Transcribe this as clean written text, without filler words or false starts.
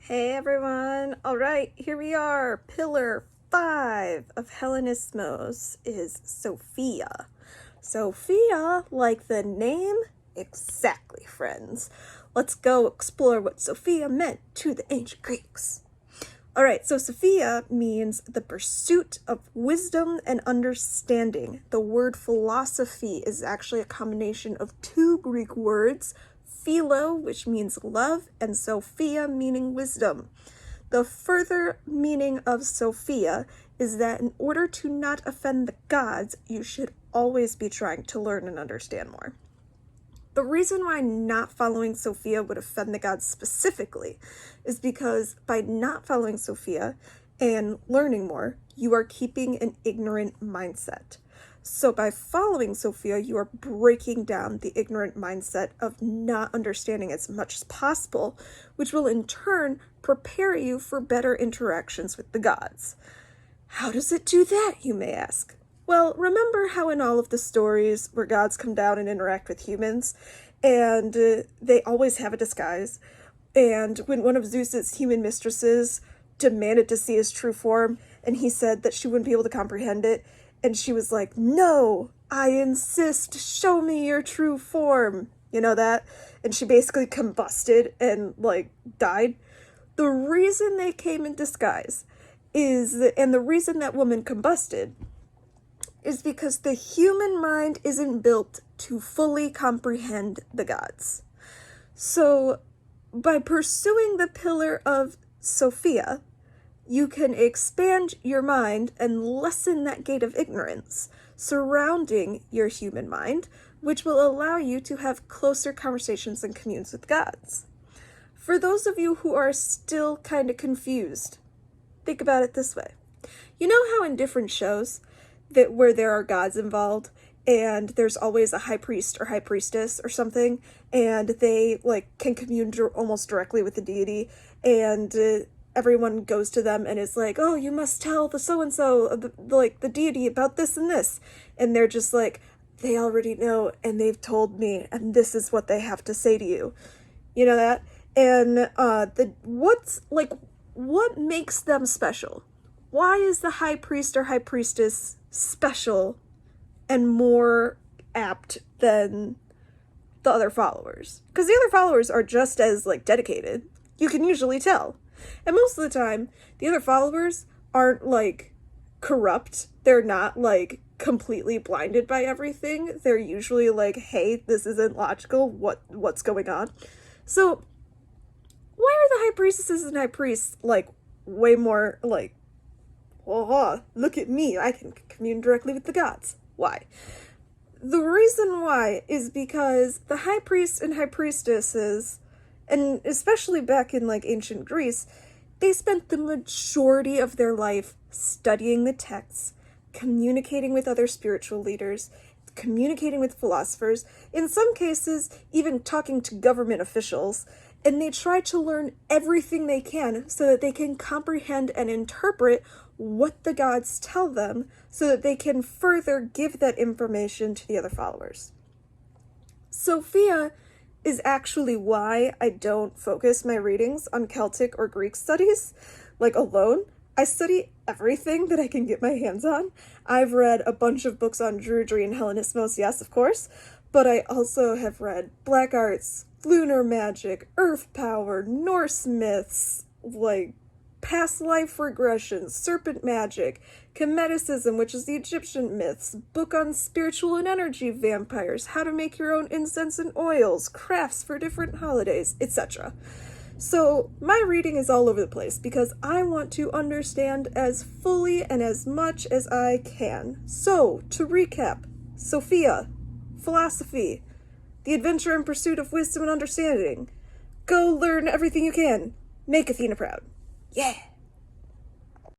Hey everyone! Alright, here we are. Pillar 5 of Hellenismos is Sophia. Sophia, like the name? Exactly, friends. Let's go explore what Sophia meant to the ancient Greeks. Alright, so Sophia means the pursuit of wisdom and understanding. The word philosophy is actually a combination of two Greek words, philo, which means love, and Sophia, meaning wisdom. The further meaning of Sophia is that in order to not offend the gods, you should always be trying to learn and understand more. The reason why not following Sophia would offend the gods specifically is because by not following Sophia and learning more, you are keeping an ignorant mindset. So by following Sophia, you are breaking down the ignorant mindset of not understanding as much as possible, which will in turn prepare you for better interactions with the gods. How does it do that, you may ask? Well, remember how in all of the stories where gods come down and interact with humans, and they always have a disguise, and when one of Zeus's human mistresses demanded to see his true form, and he said that she wouldn't be able to comprehend it, and she was like, "No, I insist, show me your true form." You know that? And she basically combusted and, died. The reason they came in disguise and the reason that woman combusted is because the human mind isn't built to fully comprehend the gods. So, by pursuing the pillar of Sophia, you can expand your mind and lessen that gate of ignorance surrounding your human mind, which will allow you to have closer conversations and communes with gods. For those of you who are still kind of confused, think about it this way. You know how in different shows where there are gods involved, and there's always a high priest or high priestess or something, and they can commune almost directly with the deity, and everyone goes to them and is like, "Oh, you must tell the so-and-so, the deity about this and this," and they're just like, "They already know, and they've told me, and this is what they have to say to you." You know that? And what makes them special? Why is the high priest or high priestess special and more apt than the other followers? Because the other followers are just as dedicated. You can usually tell. And most of the time, the other followers aren't corrupt. They're not completely blinded by everything. They're usually "Hey, this isn't logical. What's going on?" So why are the high priestesses and high priests way more "Oh, look at me, I can commune directly with the gods"? Why? The reason why is because the high priests and high priestesses, and especially back in ancient Greece, they spent the majority of their life studying the texts, communicating with other spiritual leaders, communicating with philosophers, in some cases even talking to government officials, and they try to learn everything they can so that they can comprehend and interpret what the gods tell them so that they can further give that information to the other followers. Sophia is actually why I don't focus my readings on Celtic or Greek studies, alone. I study everything that I can get my hands on. I've read a bunch of books on Druidry and Hellenismos, yes, of course, but I also have read black arts, lunar magic, earth power, Norse myths, past life regression, serpent magic, Chemeticism, which is the Egyptian myths, book on spiritual and energy vampires, how to make your own incense and oils, crafts for different holidays, etc. So my reading is all over the place because I want to understand as fully and as much as I can. So, to recap, Sophia, philosophy, the adventure and pursuit of wisdom and understanding. Go learn everything you can. Make Athena proud. Yeah!